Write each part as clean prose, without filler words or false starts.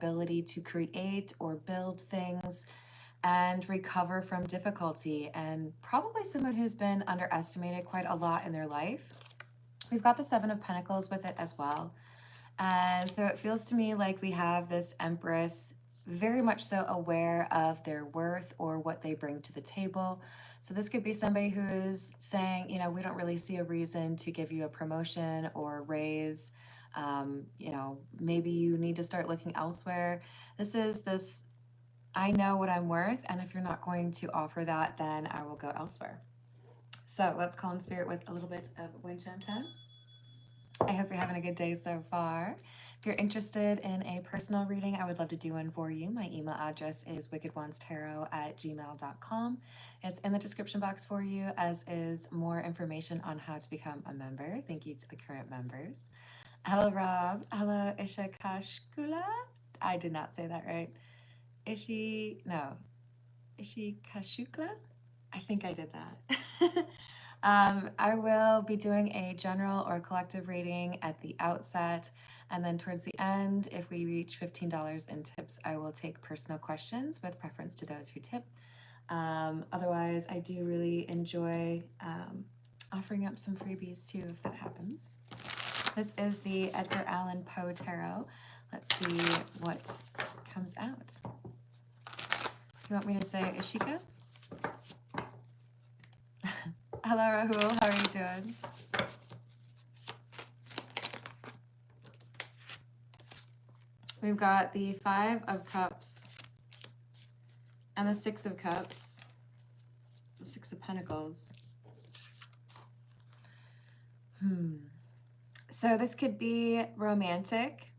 ability to create or build things and recover from difficulty, and probably someone who's been underestimated quite a lot in their life. We've got the Seven of Pentacles with it as well. And so it feels to me like we have this Empress very much so aware of their worth or what they bring to the table. So this could be somebody who is saying, you know, we don't really see a reason to give you a promotion or a raise. You know, maybe you need to start looking elsewhere. This is this, I know what I'm worth, and if you're not going to offer that, then I will go elsewhere. So let's call in spirit with a little bit of wind chime time. I hope you're having a good day so far. If you're interested in a personal reading, I would love to do one for you. My email address is wickedonestarot@gmail.com. It's in the description box for you, as is more information on how to become a member. Thank you to the current members. Hello, Rob. Hello, Ishikashkula. I did not say that right. Ishikashukla? I think I did that. I will be doing a general or collective reading at the outset, and then towards the end, if we reach $15 in tips, I will take personal questions with preference to those who tip. Otherwise, I do really enjoy offering up some freebies too, if that happens. This is the Edgar Allan Poe Tarot. Let's see what comes out. You want me to say Ishika? Hello, Rahul. How are you doing? We've got the Five of Cups and the Six of Cups, the Six of Pentacles. So this could be romantic,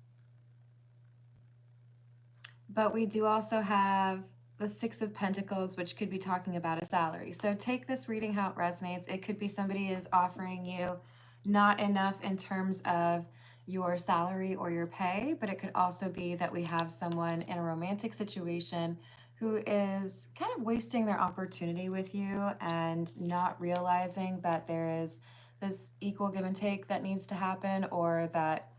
but we do also have the Six of Pentacles, which could be talking about a salary. So take this reading how it resonates. It could be somebody is offering you not enough in terms of your salary or your pay, but it could also be that we have someone in a romantic situation who is kind of wasting their opportunity with you and not realizing that there is this equal give and take that needs to happen, or that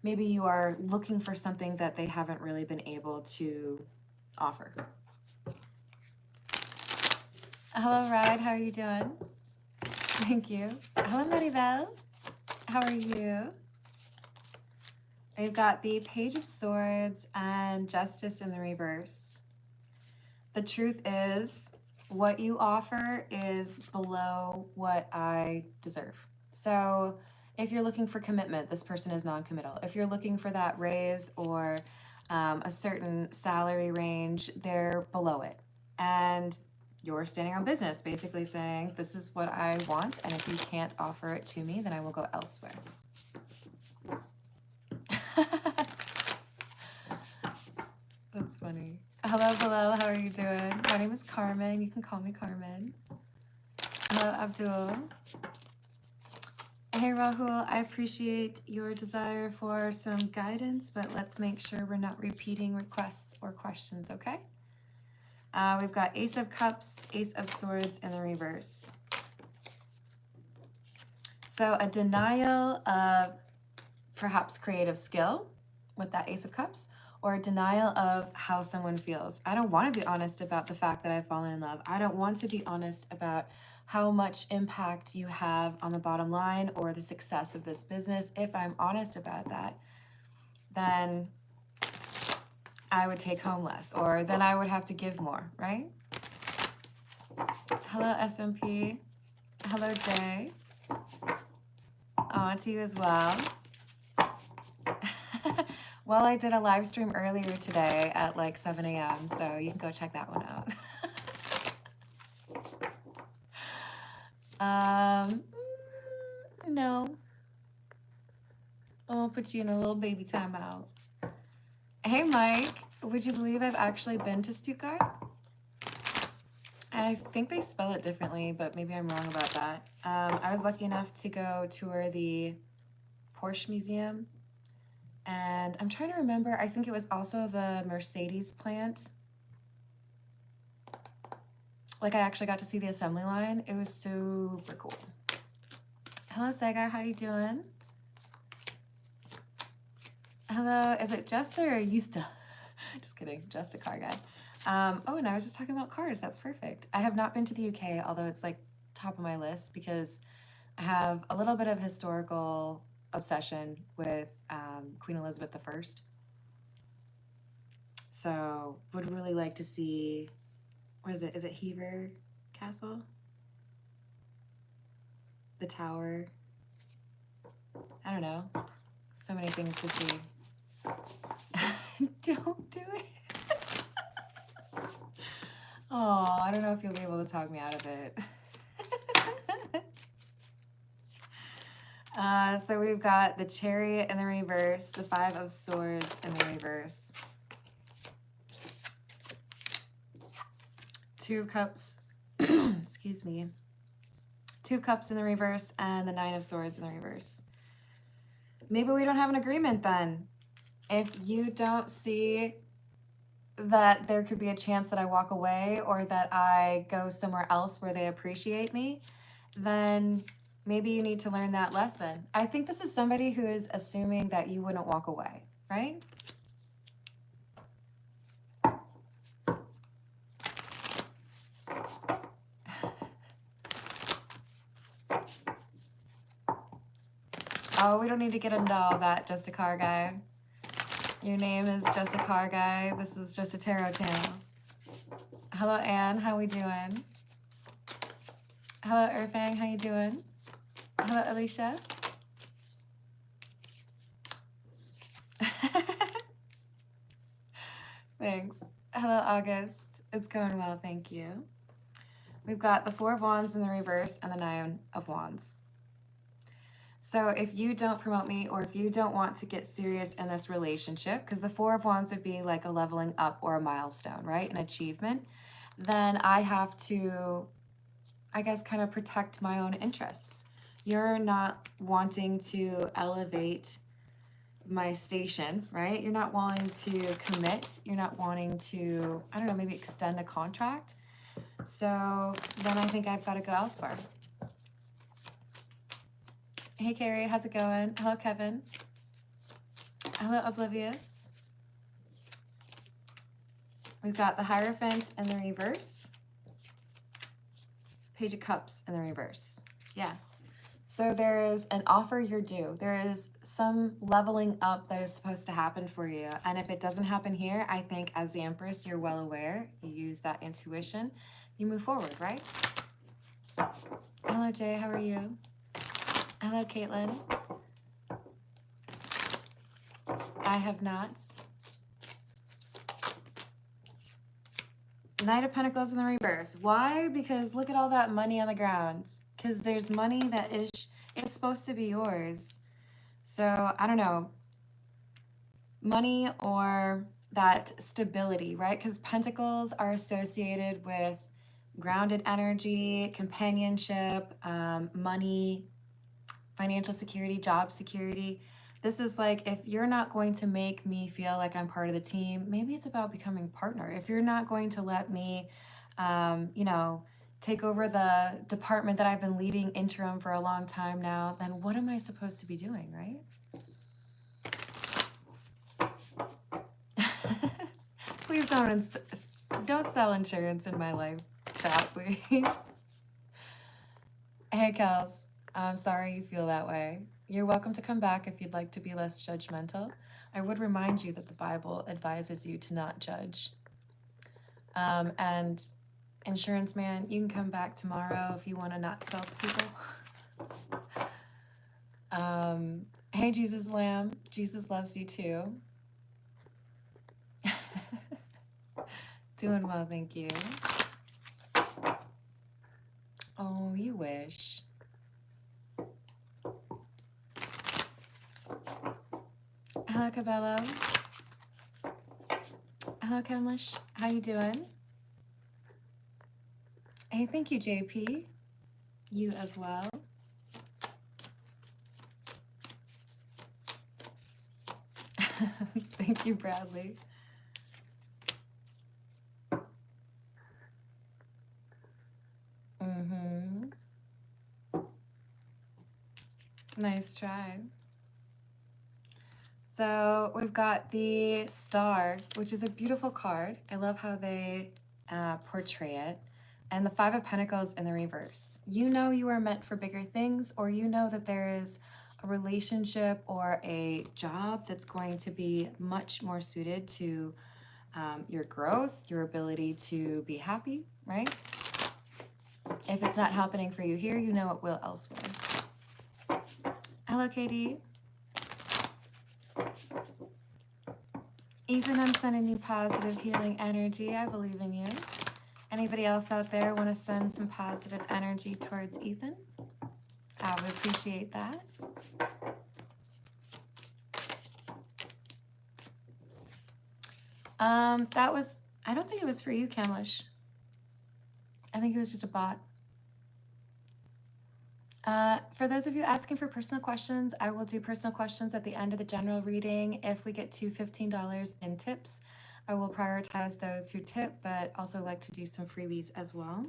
maybe you are looking for something that they haven't really been able to offer. Hello, Ride. How are you doing? Thank you. Hello, Maribel. How are you? We've got the Page of Swords and Justice in the reverse. The truth is, what you offer is below what I deserve. So if you're looking for commitment, this person is non-committal. If you're looking for that raise or a certain salary range, they're below it. And you're standing on business, basically saying, this is what I want, and if you can't offer it to me, then I will go elsewhere. That's funny. Hello, Bilal. How are you doing? My name is Carmen. You can call me Carmen. Hello, Abdul. Hey, Rahul. I appreciate your desire for some guidance, but let's make sure we're not repeating requests or questions, okay? We've got Ace of Cups, Ace of Swords in the reverse. So a denial of perhaps creative skill with that Ace of Cups, or a denial of how someone feels. I don't want to be honest about the fact that I've fallen in love. I don't want to be honest about how much impact you have on the bottom line or the success of this business. If I'm honest about that, then I would take home less, or then I would have to give more, right? Hello, SMP. Hello, Jay. To you as well. Well, I did a live stream earlier today at like 7 a.m., so you can go check that one out. No. I'll put you in a little baby timeout. Hey, Mike. Would you believe I've actually been to Stuttgart? I think they spell it differently, but maybe I'm wrong about that. I was lucky enough to go tour the Porsche Museum. And I'm trying to remember, I think it was also the Mercedes plant. Like, I actually got to see the assembly line. It was super cool. Hello, Sagar. How you doing? Hello. Is it Jester or Yusta? Just kidding, just a car guy. Oh, and I was just talking about cars. That's perfect. I have not been to the UK, although it's like top of my list because I have a little bit of historical obsession with Queen Elizabeth I. So would really like to see, what is it? Is it Hever Castle? The Tower? I don't know. So many things to see. Don't do it. Oh, I don't know if you'll be able to talk me out of it. So we've got the Chariot in the reverse, the Five of Swords in the reverse. Two of Cups, excuse me. Two Cups in the reverse and the Nine of Swords in the reverse. Maybe we don't have an agreement then. If you don't see that there could be a chance that I walk away or that I go somewhere else where they appreciate me, then maybe you need to learn that lesson. I think this is somebody who is assuming that you wouldn't walk away, right? Oh, we don't need to get into all that, just a car guy. Your name is just a car guy. This is just a tarot channel. Hello, Anne. How we doing? Hello, Irfang. How you doing? Hello, Alicia. Thanks. Hello, August. It's going well, thank you. We've got the Four of Wands in the reverse and the Nine of Wands. So if you don't promote me or if you don't want to get serious in this relationship, because the Four of Wands would be like a leveling up or a milestone, right? An achievement, then I have to, I guess, kind of protect my own interests. You're not wanting to elevate my station, right? You're not wanting to commit. You're not wanting to, I don't know, maybe extend a contract. So then I think I've got to go elsewhere. Hey, Carrie, how's it going? Hello, Kevin. Hello, Oblivious. We've got the Hierophant in the reverse. Page of Cups in the reverse. Yeah. So there is an offer you're due. There is some leveling up that is supposed to happen for you. And if it doesn't happen here, I think as the Empress, you're well aware. You use that intuition. You move forward, right? Hello, Jay. How are you? Hello, Caitlin. I have not. Knight of Pentacles in the reverse. Why? Because look at all that money on the ground. Because there's money that is supposed to be yours. So, I don't know. Money or that stability, right? Because Pentacles are associated with grounded energy, companionship, money, financial security, job security. This is like, if you're not going to make me feel like I'm part of the team, maybe it's about becoming a partner. If you're not going to let me, you know, take over the department that I've been leading interim for a long time now, then what am I supposed to be doing, right? Please don't sell insurance in my live chat, please. Hey, Kels. I'm sorry you feel that way. You're welcome to come back if you'd like to be less judgmental. I would remind you that the Bible advises you to not judge. And insurance man, you can come back tomorrow if you want to not sell to people. Hey, Jesus Lamb. Jesus loves you too. Doing well, thank you. Oh, you wish. Hello, Cabello. Hello, Kemlish. How you doing? Hey, thank you, JP. You as well. Thank you, Bradley. Nice try. So we've got the Star, which is a beautiful card. I love how they portray it. And the Five of Pentacles in the reverse. You know you are meant for bigger things, or you know that there is a relationship or a job that's going to be much more suited to your growth, your ability to be happy, right? If it's not happening for you here, you know it will elsewhere. Hello, Katie. Ethan, I'm sending you positive healing energy. I believe in you. Anybody else out there want to send some positive energy towards Ethan? I would appreciate that. That was, I don't think it was for you, Kamlish. I think it was just a bot. For those of you asking for personal questions, I will do personal questions at the end of the general reading. If we get to $15 in tips, I will prioritize those who tip, but also like to do some freebies as well.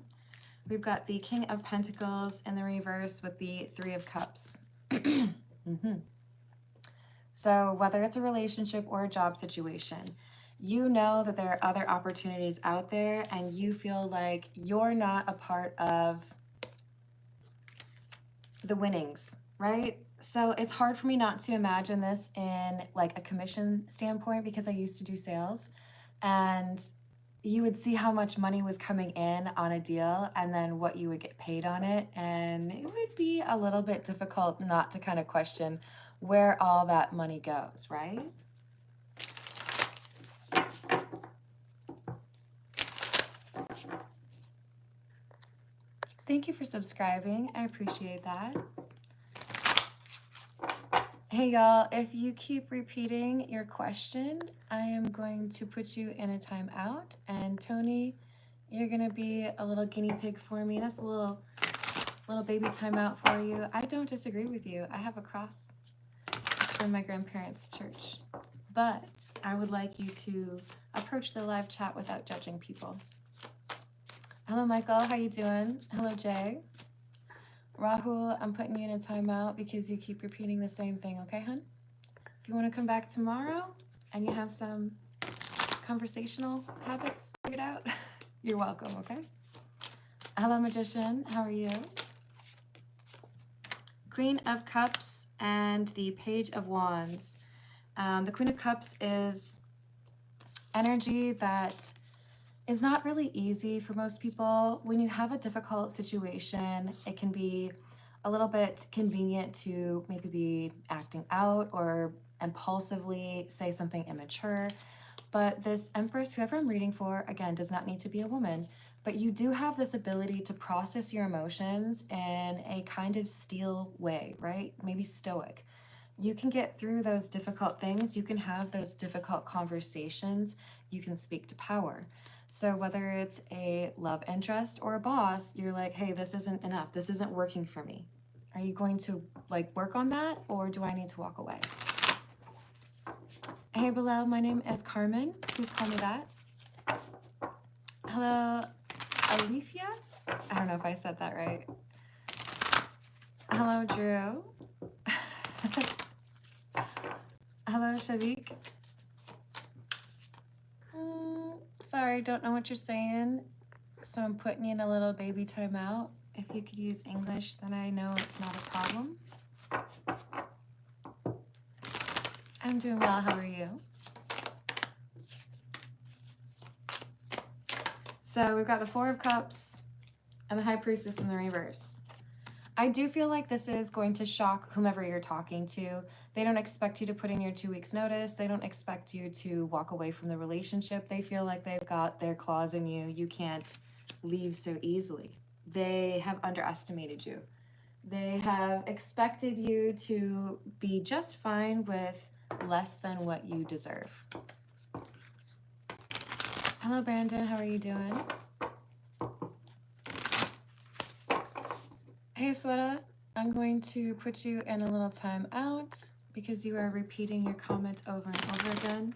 We've got the King of Pentacles in the reverse with the Three of Cups. So whether it's a relationship or a job situation, you know that there are other opportunities out there and you feel like you're not a part of the winnings, right? So it's hard for me not to imagine this in like a commission standpoint because I used to do sales, and you would see how much money was coming in on a deal and then what you would get paid on it. And it would be a little bit difficult not to kind of question where all that money goes, right? Thank you for subscribing. I appreciate that. Hey y'all, if you keep repeating your question, I am going to put you in a timeout. And Tony, you're gonna be a little guinea pig for me. That's a little baby timeout for you. I don't disagree with you. I have a cross. It's from my grandparents' church. But I would like you to approach the live chat without judging people. Hello, Michael. How you doing? Hello, Jay. Rahul, I'm putting you in a timeout because you keep repeating the same thing, okay, hun? If you want to come back tomorrow and you have some conversational habits figured out, you're welcome, okay? Hello, Magician. How are you? Queen of Cups and the Page of Wands. The Queen of Cups is energy that is not really easy for most people. When you have a difficult situation, it can be a little bit convenient to maybe be acting out or impulsively say something immature. But this Empress, whoever I'm reading for, again, does not need to be a woman, but you do have this ability to process your emotions in a kind of steel way, right? Maybe stoic. You can get through those difficult things. You can have those difficult conversations. You can speak to power. So whether it's a love interest or a boss, you're like, hey, this isn't enough. This isn't working for me. Are you going to like work on that, or do I need to walk away? Hey, Bilal, my name is Carmen. Please call me that. Hello, Alifia? I don't know if I said that right. Hello, Drew. Hello, Shavik. Sorry, don't know what you're saying, so I'm putting you in a little baby timeout. If you could use English, then I know it's not a problem. I'm doing well. How are you? So we've got the Four of Cups and the High Priestess in the reverse. I do feel like this is going to shock whomever you're talking to. They don't expect you to put in your 2 weeks notice. They don't expect you to walk away from the relationship. They feel like they've got their claws in you. You can't leave so easily. They have underestimated you. They have expected you to be just fine with less than what you deserve. Hello, Brandon. How are you doing? Hey, Sweta, I'm going to put you in a little time out because you are repeating your comments over and over again.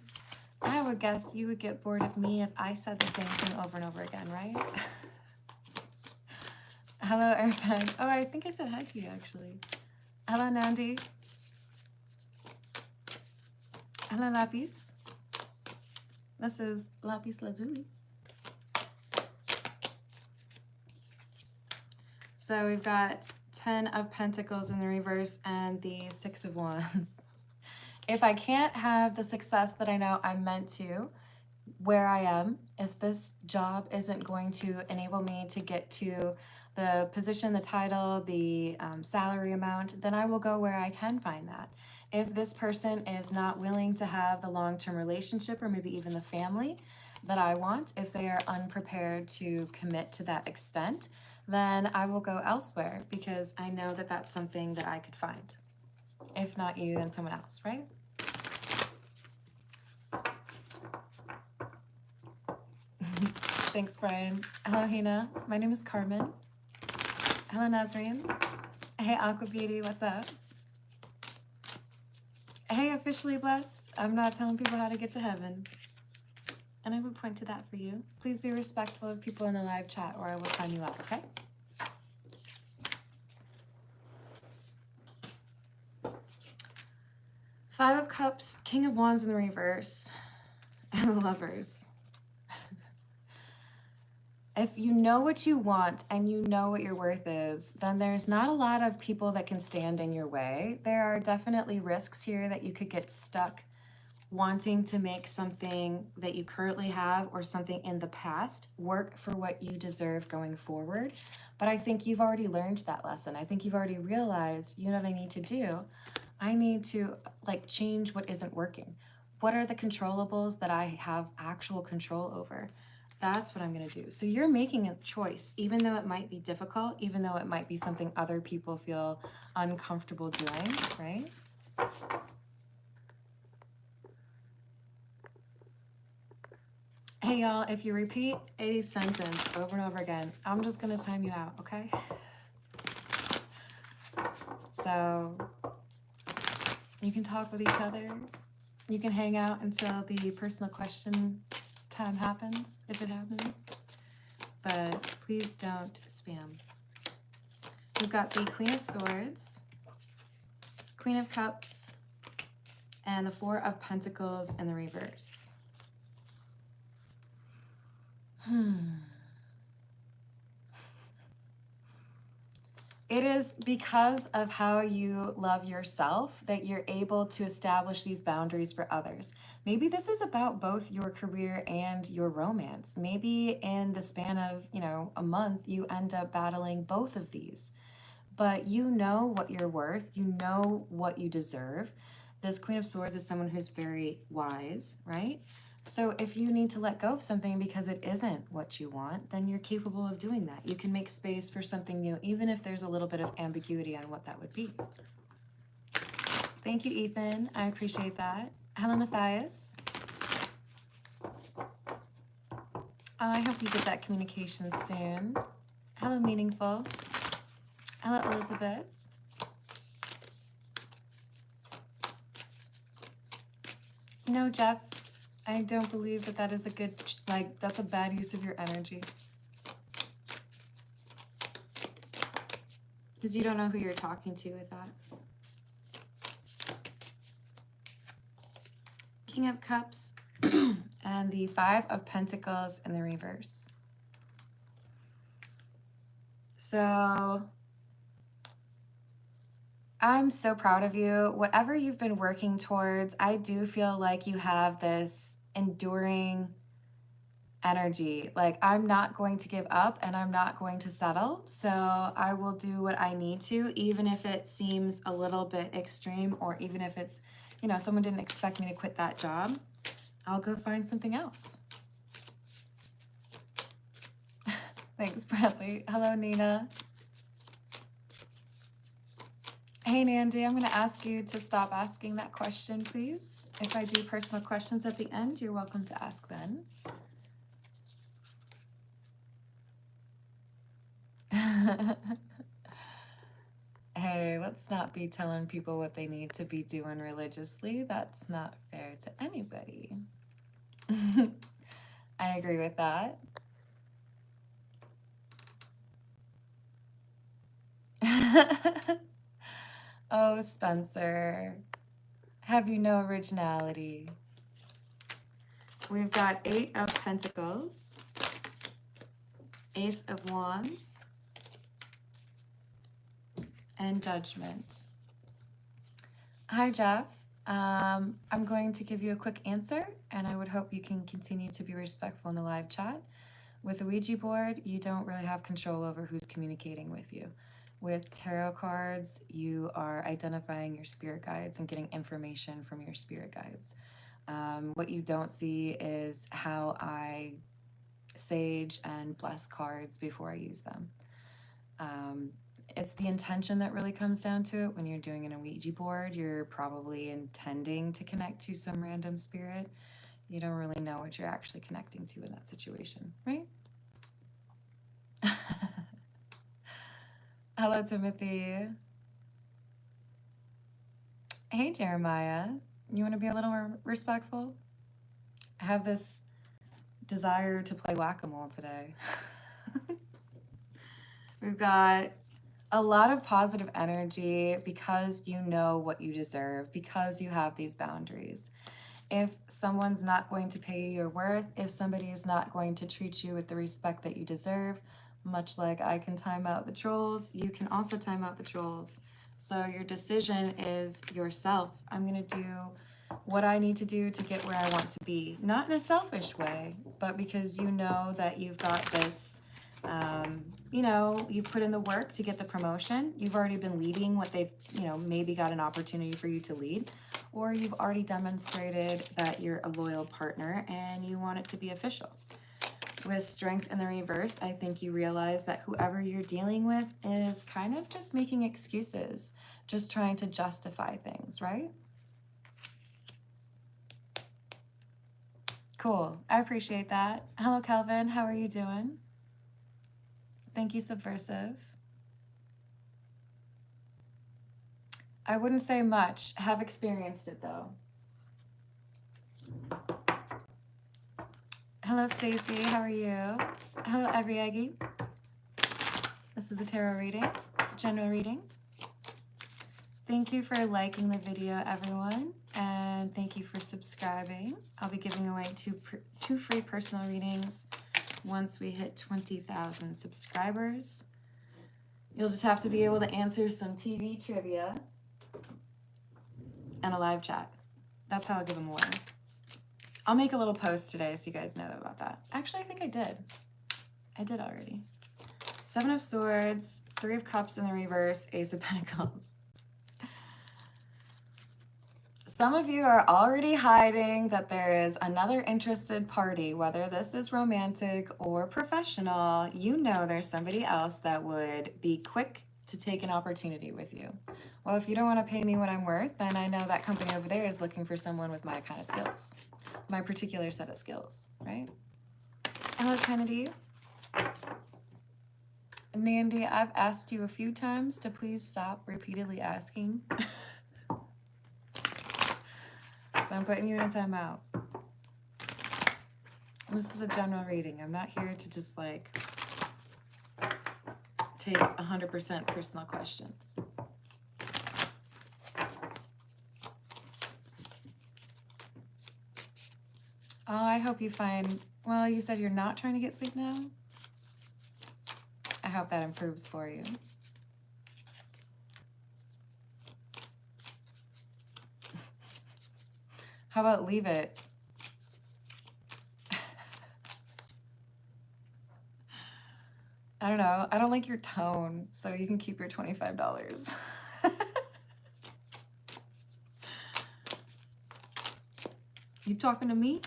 I would guess you would get bored of me if I said the same thing over and over again, right? Hello, Airpen. Oh, I think I said hi to you, actually. Hello, Nandi. Hello, Lapis. This is Lapis Lazuli. So we've got 10 of Pentacles in the reverse and the 6 of Wands. If I can't have the success that I know I'm meant to, where I am, if this job isn't going to enable me to get to the position, the title, the salary amount, then I will go where I can find that. If this person is not willing to have the long-term relationship or maybe even the family that I want, if they are unprepared to commit to that extent, then I will go elsewhere because I know that that's something that I could find. If not you, then someone else, right? Thanks, Brian. Hello, Hina. My name is Carmen. Hello, Nazreen. Hey, Aqua Beauty, what's up? Hey, Officially Blessed. I'm not telling people how to get to heaven. And I would point to that for you. Please be respectful of people in the live chat or I will time you out, okay? Five of Cups, King of Wands in the reverse, and the Lovers. If you know what you want and you know what your worth is, then there's not a lot of people that can stand in your way. There are definitely risks here that you could get stuck wanting to make something that you currently have or something in the past work for what you deserve going forward. But I think you've already learned that lesson. I think you've already realized, you know what I need to do? I need to change what isn't working. What are the controllables that I have actual control over? That's what I'm going to do. So you're making a choice, even though it might be difficult, even though it might be something other people feel uncomfortable doing, right? Hey, y'all, if you repeat a sentence over and over again, I'm just going to time you out, okay? So you can talk with each other. You can hang out until the personal question time happens, if it happens. But please don't spam. We've got the Queen of Swords, Queen of Cups, and the Four of Pentacles in the reverse. It is because of how you love yourself that you're able to establish these boundaries for others. Maybe this is about both your career and your romance. Maybe in the span of, a month, you end up battling both of these. But you know what you're worth. You know what you deserve. This Queen of Swords is someone who's very wise, right? So if you need to let go of something because it isn't what you want, then you're capable of doing that. You can make space for something new, even if there's a little bit of ambiguity on what that would be. Thank you, Ethan. I appreciate that. Hello, Matthias. I hope you get that communication soon. Hello, Meaningful. Hello, Elizabeth. No, Jeff. I don't believe that that is a good, that's a bad use of your energy. Because you don't know who you're talking to with that. King of Cups and the Five of Pentacles in the reverse. So I'm so proud of you. Whatever you've been working towards, I do feel like you have this enduring energy. Like, I'm not going to give up and I'm not going to settle. So I will do what I need to, even if it seems a little bit extreme, or even if it's, someone didn't expect me to quit that job. I'll go find something else. Thanks, Bradley. Hello, Nina. Hey, Nandy, I'm going to ask you to stop asking that question, please. If I do personal questions at the end, you're welcome to ask then. Hey, let's not be telling people what they need to be doing religiously. That's not fair to anybody. I agree with that. Oh, Spencer. Have you no originality? We've got 8 of Pentacles, Ace of Wands, and Judgment. Hi, Jeff. I'm going to give you a quick answer, and I would hope you can continue to be respectful in the live chat. With the Ouija board, you don't really have control over who's communicating with you. With tarot cards, you are identifying your spirit guides and getting information from your spirit guides. What you don't see is how I sage and bless cards before I use them. It's the intention that really comes down to it. When you're doing an Ouija board, you're probably intending to connect to some random spirit. You don't really know what you're actually connecting to in that situation, right? Hello, Timothy. Hey, Jeremiah. You want to be a little more respectful? I have this desire to play whack-a-mole today. We've got a lot of positive energy because you know what you deserve, because you have these boundaries. If someone's not going to pay you your worth, if somebody is not going to treat you with the respect that you deserve, much like I can time out the trolls, you can also time out the trolls. So your decision is yourself. I'm going to do what I need to do to get where I want to be. Not in a selfish way, but because you know that you've got this, you know, you put in the work to get the promotion. You've already been leading what they've, you know, maybe got an opportunity for you to lead. Or you've already demonstrated that you're a loyal partner and you want it to be official. With Strength in the reverse, I think you realize that whoever you're dealing with is kind of just making excuses, just trying to justify things, right? Cool. I appreciate that. Hello, Kelvin. How are you doing? Thank you, Subversive. I wouldn't say much. Have experienced it, though. Hello, Stacy. How are you? Hello, Evriegi. This is a tarot reading, general reading. Thank you for liking the video, everyone, and thank you for subscribing. I'll be giving away two free personal readings once we hit 20,000 subscribers. You'll just have to be able to answer some TV trivia and a live chat. That's how I'll give them away. I'll make a little post today so you guys know about that. Actually, I think I did. I did already. 7 of Swords, 3 of Cups in the reverse, Ace of Pentacles. Some of you are already hiding that there is another interested party, whether this is romantic or professional. You know there's somebody else that would be quick to take an opportunity with you. Well, if you don't want to pay me what I'm worth, then I know that company over there is looking for someone with my kind of skills, my particular set of skills, right? Hello, Kennedy. Nandy, I've asked you a few times to please stop repeatedly asking. So I'm putting you in a timeout. This is a general reading. I'm not here to just like take 100% personal questions. Oh, I hope you find, well, you said you're not trying to get sleep now? I hope that improves for you. How about leave it? I don't know. I don't like your tone, so you can keep your $25. You talking to me?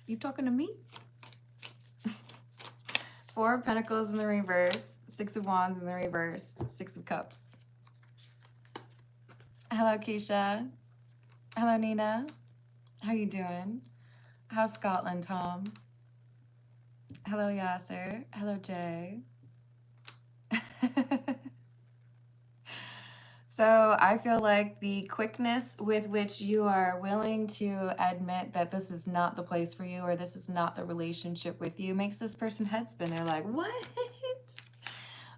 You talking to me? 4 of Pentacles in the reverse, 6 of Wands in the reverse, 6 of Cups. Hello, Keisha. Hello, Nina. How you doing? How's Scotland, Tom? Hello, Yasser. Hello, Jay. So I feel like the quickness with which you are willing to admit that this is not the place for you or this is not the relationship with you makes this person head spin. They're like, what?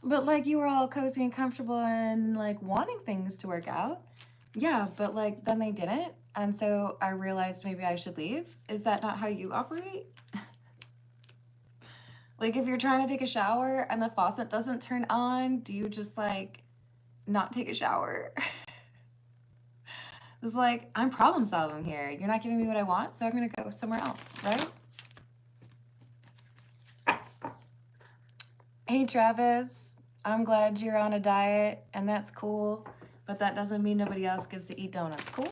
But like you were all cozy and comfortable and like wanting things to work out. Yeah, but like then they didn't. And so I realized maybe I should leave. Is that not how you operate? Like if you're trying to take a shower and the faucet doesn't turn on, do you just like not take a shower? It's like, I'm problem solving here. You're not giving me what I want, so I'm gonna go somewhere else, right? Hey Travis, I'm glad you're on a diet and that's cool, but that doesn't mean nobody else gets to eat donuts, cool?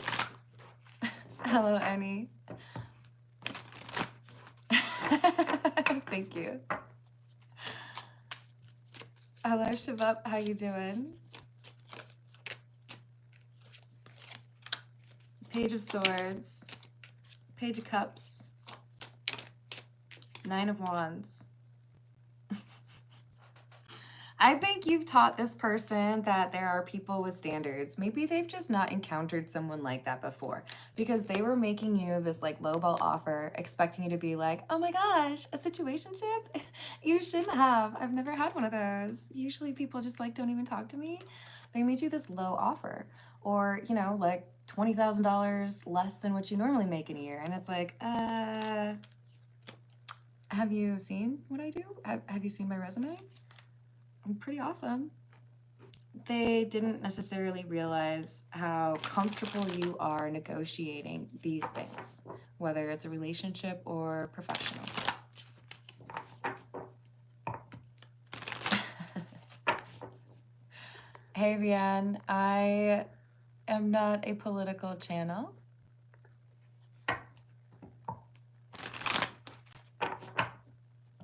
Hello, Annie. Thank you. Hello, Shabab, how you doing? Page of Swords, Page of Cups, Nine of Wands. I think you've taught this person that there are people with standards. Maybe they've just not encountered someone like that before because they were making you this like lowball offer, expecting you to be like, oh my gosh, a situationship? You shouldn't have. I've never had one of those. Usually people just like don't even talk to me. They made you this low offer or, you know, like $20,000 less than what you normally make in a year. And it's like, have you seen what I do? Have you seen my resume? I'm pretty awesome. They didn't necessarily realize how comfortable you are negotiating these things, whether it's a relationship or professional. Hey, Vian, I am not a political channel.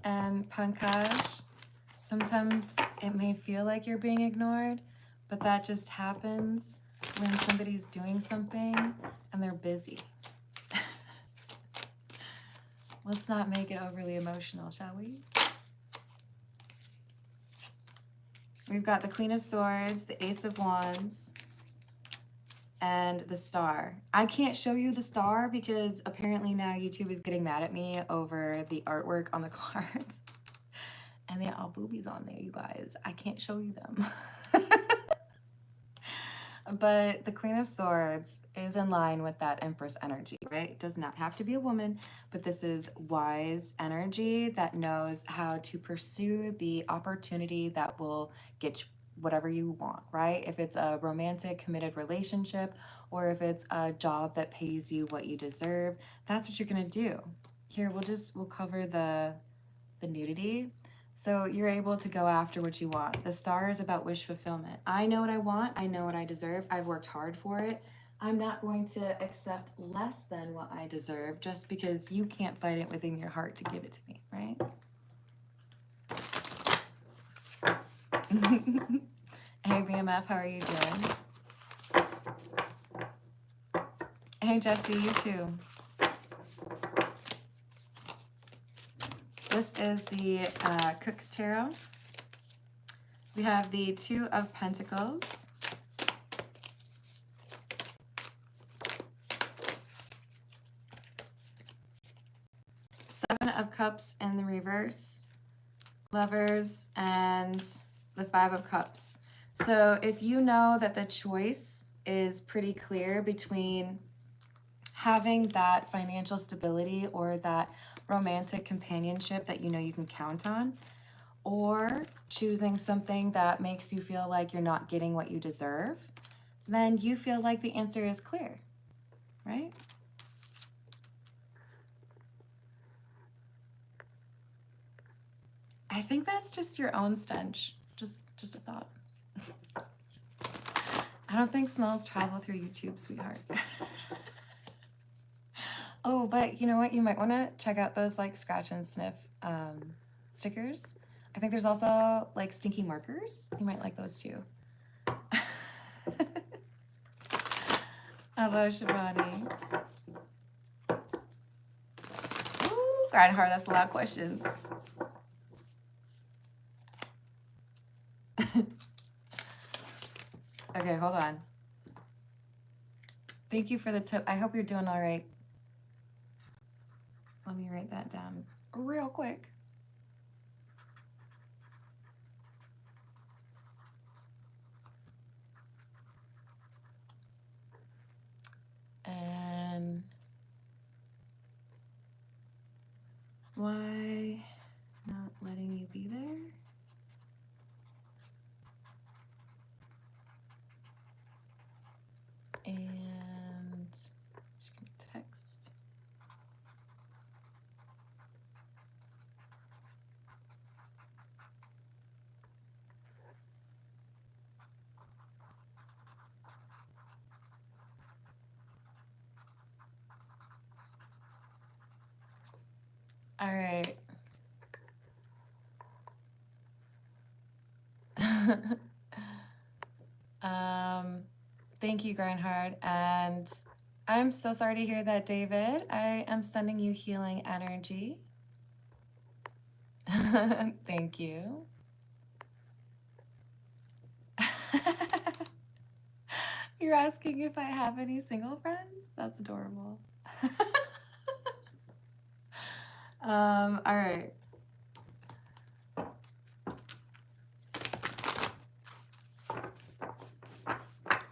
And Pankaj, sometimes it may feel like you're being ignored, but that just happens when somebody's doing something and they're busy. Let's not make it overly emotional, shall we? We've got the Queen of Swords, the Ace of Wands, and the Star. I can't show you the Star because apparently now YouTube is getting mad at me over the artwork on the cards. And they're all boobies on there, you guys. I can't show you them. But the Queen of Swords is in line with that Empress energy, right? It does not have to be a woman, but this is wise energy that knows how to pursue the opportunity that will get you whatever you want, right? If it's a romantic, committed relationship, or if it's a job that pays you what you deserve, that's what you're gonna do. Here, we'll cover the nudity. So you're able to go after what you want. The Star is about wish fulfillment. I know what I want. I know what I deserve. I've worked hard for it. I'm not going to accept less than what I deserve just because you can't fight it within your heart to give it to me, right? Hey, BMF, how are you doing? Hey, Jesse, you too. This is the Cook's Tarot. We have the Two of Pentacles. Seven of Cups in the reverse. Lovers and the Five of Cups. So if you know that the choice is pretty clear between having that financial stability or that romantic companionship that you know you can count on, or choosing something that makes you feel like you're not getting what you deserve, then you feel like the answer is clear, right? I think that's just your own stench. Just a thought. I don't think smells travel through YouTube, sweetheart. Oh, but you know what? You might want to check out those like scratch and sniff stickers. I think there's also like stinky markers. You might like those too. Hello, Shivani. Ooh, Grindhard, that's a lot of questions. Okay, hold on. Thank you for the tip. I hope you're doing all right. Let me write that down real quick. And why not letting you be there? And just gonna text. All right. Thank you, Grindhard. And I'm so sorry to hear that, David. I am sending you healing energy. Thank you. You're asking if I have any single friends? That's adorable. All right.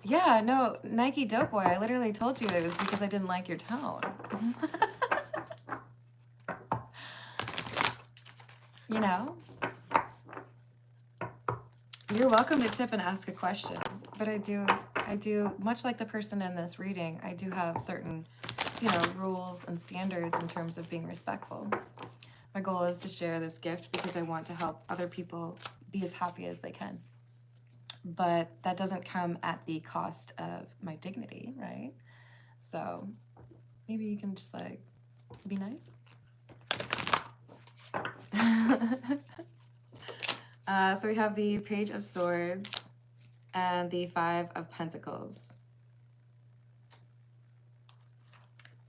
Yeah, no, Nike Dope Boy, I literally told you it was because I didn't like your tone. You know? You're welcome to tip and ask a question, but I do, much like the person in this reading, I do have certain, rules and standards in terms of being respectful. My goal is to share this gift because I want to help other people be as happy as they can. But that doesn't come at the cost of my dignity, right? So maybe you can just like be nice. So we have the Page of Swords and the Five of Pentacles.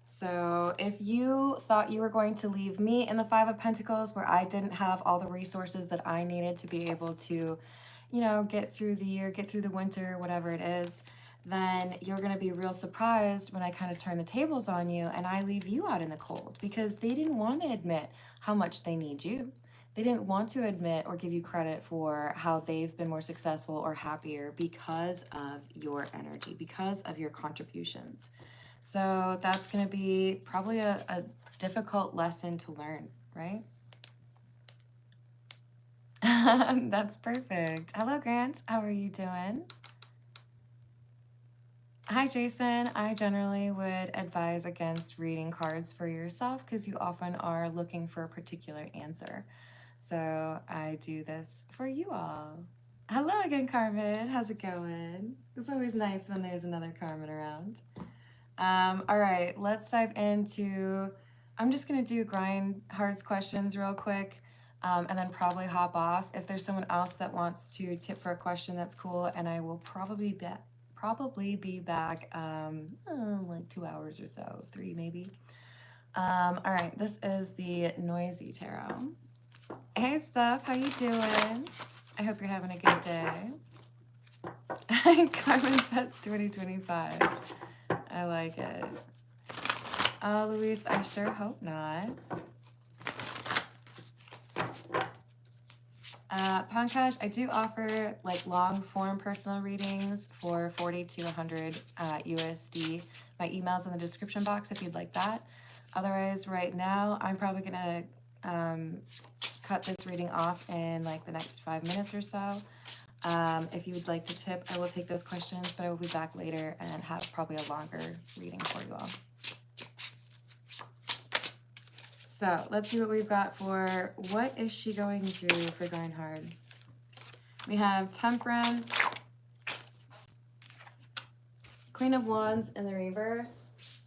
So if you thought you were going to leave me in the Five of Pentacles where I didn't have all the resources that I needed to be able to, get through the year, get through the winter, whatever it is, then you're going to be real surprised when I kind of turn the tables on you and I leave you out in the cold because they didn't want to admit how much they need you. They didn't want to admit or give you credit for how they've been more successful or happier because of your energy, because of your contributions. So that's going to be probably a difficult lesson to learn, right? That's perfect. Hello, Grant. How are you doing? Hi, Jason. I generally would advise against reading cards for yourself because you often are looking for a particular answer. So I do this for you all. Hello again, Carmen. How's it going? It's always nice when there's another Carmen around. All right, let's dive into, I'm just going to do Grindhard's questions real quick. And then probably hop off. If there's someone else that wants to tip for a question, that's cool. And I will probably be back like 2 hours or so, 3 maybe. All right, this is the Noisy Tarot. Hey, Steph, how you doing? I hope you're having a good day. Carmen Fest 2025. I like it. Oh, Luis, I sure hope not. Pankaj, I do offer like long form personal readings for 40 to 100 USD. My email's in the description box if you'd like that. Otherwise, right now, I'm probably gonna cut this reading off in like the next 5 minutes or so. If you would like to tip, I will take those questions, but I will be back later and have probably a longer reading for you all. So let's see what we've got for what is she going through for Grindhard. We have Temperance, Queen of Wands in the reverse,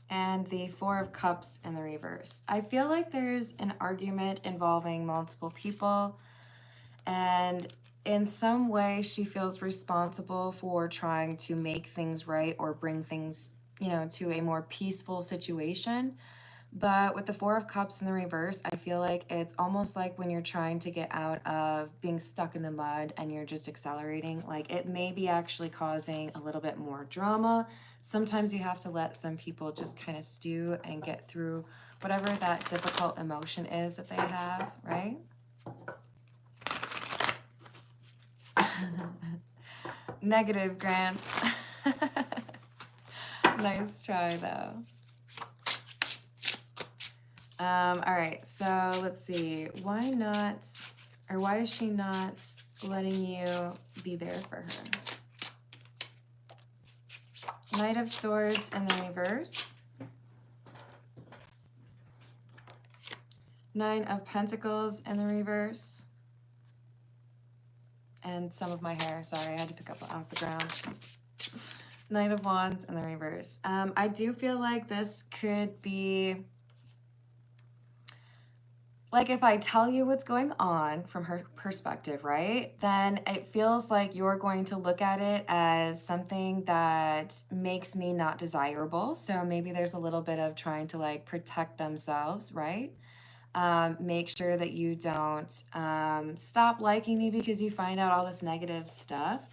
and the Four of Cups in the reverse. I feel like there's an argument involving multiple people, and in some way she feels responsible for trying to make things right or bring things, to a more peaceful situation. But with the Four of Cups in the reverse, I feel like it's almost like when you're trying to get out of being stuck in the mud and you're just accelerating, like it may be actually causing a little bit more drama. Sometimes you have to let some people just kind of stew and get through whatever that difficult emotion is that they have, right? Negative, Grants. Nice try, though. All right, so let's see. Why not, or why is she not letting you be there for her? Knight of Swords in the reverse. Nine of Pentacles in the reverse. And some of my hair, sorry, I had to pick up off the ground. Knight of Wands in the reverse. I do feel like this could be, like if I tell you what's going on from her perspective, right, then it feels like you're going to look at it as something that makes me not desirable. So maybe there's a little bit of trying to like protect themselves, right? Make sure that you don't stop liking me because you find out all this negative stuff.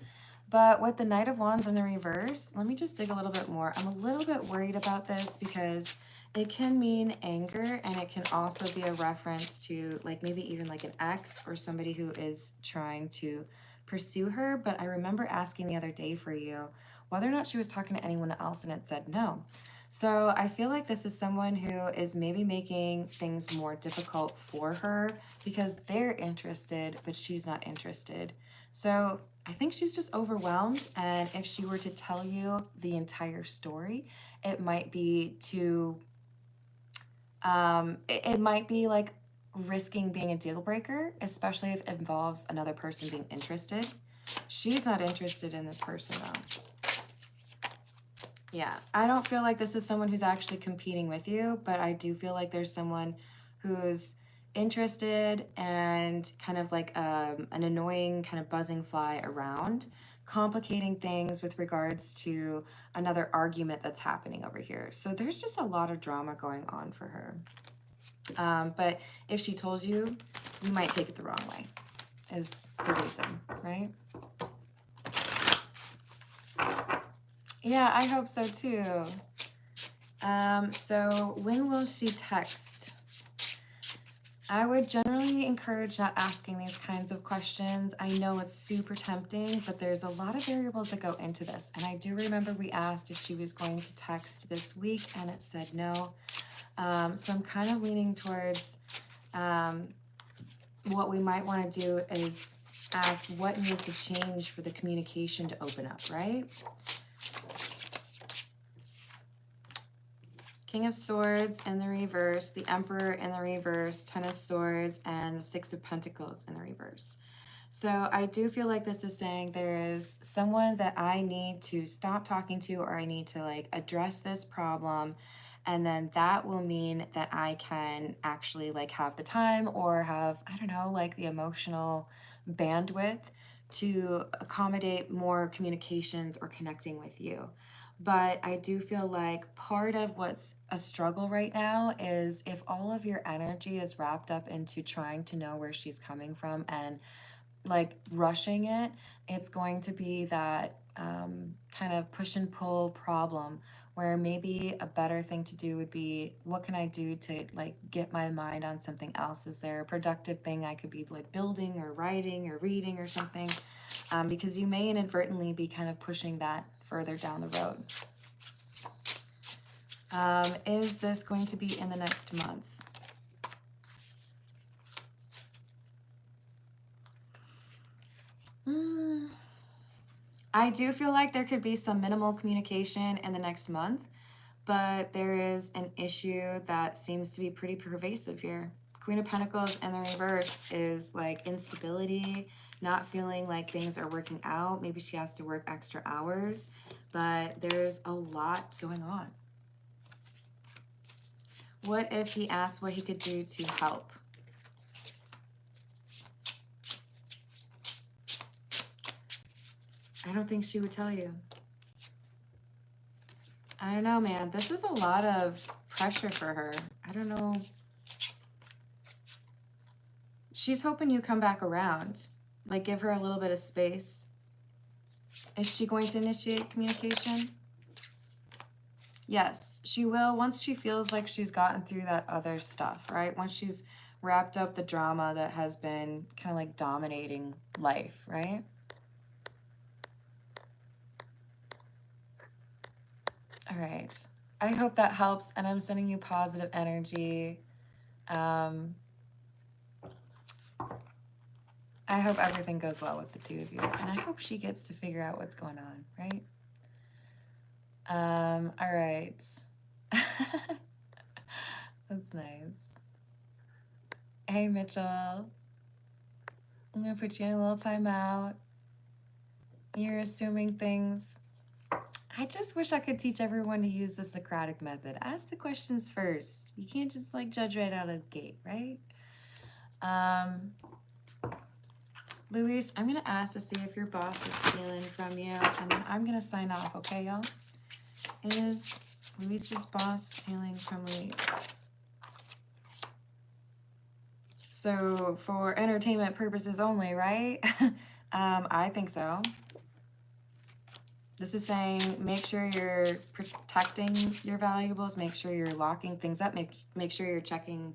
But with the Knight of Wands in the reverse, let me just dig a little bit more. I'm a little bit worried about this because it can mean anger, and it can also be a reference to like maybe even like an ex or somebody who is trying to pursue her. But I remember asking the other day for you whether or not she was talking to anyone else, and it said no. So I feel like this is someone who is maybe making things more difficult for her because they're interested, but she's not interested. So I think she's just overwhelmed, and if she were to tell you the entire story, it might be too, it might be like risking being a deal breaker, especially if it involves another person being interested. She's not interested in this person though. Yeah, I don't feel like this is someone who's actually competing with you, but I do feel like there's someone who's interested and kind of like an annoying kind of buzzing fly around, complicating things with regards to another argument that's happening over here. So there's just a lot of drama going on for her. But if she told you, you might take it the wrong way, is the reason, right? Yeah, I hope so too. So when will she text? I would generally encourage not asking these kinds of questions. I know it's super tempting, but there's a lot of variables that go into this. And I do remember we asked if she was going to text this week, and it said no. So I'm kind of leaning towards what we might want to do is ask what needs to change for the communication to open up, right? King of Swords in the reverse, the Emperor in the reverse, Ten of Swords, and the Six of Pentacles in the reverse. So I do feel like this is saying there is someone that I need to stop talking to, or I need to like address this problem, and then that will mean that I can actually like have the time or have, I don't know, like the emotional bandwidth to accommodate more communications or connecting with you. But I do feel like part of what's a struggle right now is if all of your energy is wrapped up into trying to know where she's coming from and like rushing it, it's going to be that kind of push and pull problem where maybe a better thing to do would be, what can I do to like get my mind on something else? Is there a productive thing I could be like building or writing or reading or something? Because you may inadvertently be kind of pushing that further down the road. Is this going to be in the next month? I do feel like there could be some minimal communication in the next month, but there is an issue that seems to be pretty pervasive here. Queen of Pentacles in the reverse is like instability, not feeling like things are working out. Maybe she has to work extra hours, but there's a lot going on. What if he asked what he could do to help? I don't think she would tell you. I don't know, man. This is a lot of pressure for her. I don't know. She's hoping you come back around. Like, give her a little bit of space. Is she going to initiate communication? Yes, she will once she feels like she's gotten through that other stuff, right? Once she's wrapped up the drama that has been kind of like dominating life, right? All right. I hope that helps, and I'm sending you positive energy. I hope everything goes well with the two of you, and I hope she gets to figure out what's going on, right? All right. That's nice. Hey, Mitchell. I'm gonna put you in a little timeout. You're assuming things. I just wish I could teach everyone to use the Socratic method. Ask the questions first. You can't just like judge right out of the gate, right? Luis, I'm gonna ask to see if your boss is stealing from you, and then I'm gonna sign off, okay, y'all? Is Luis's boss stealing from Luis? So for entertainment purposes only, right? I think so. This is saying make sure you're protecting your valuables, make sure you're locking things up, make sure you're checking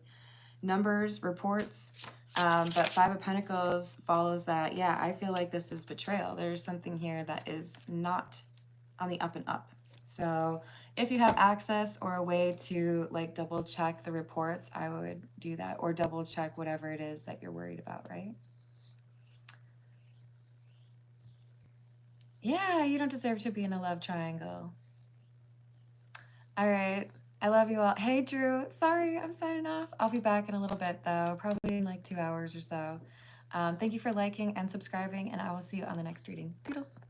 numbers, reports. But Five of Pentacles follows that. Yeah, I feel like this is betrayal. There's something here that is not on the up and up. So if you have access or a way to like double check the reports, I would do that, or double check whatever it is that you're worried about, right? Yeah, you don't deserve to be in a love triangle. All right. I love you all. Hey, Drew. Sorry, I'm signing off. I'll be back in a little bit, though, probably in like 2 hours or so. Thank you for liking and subscribing, and I will see you on the next reading. Toodles.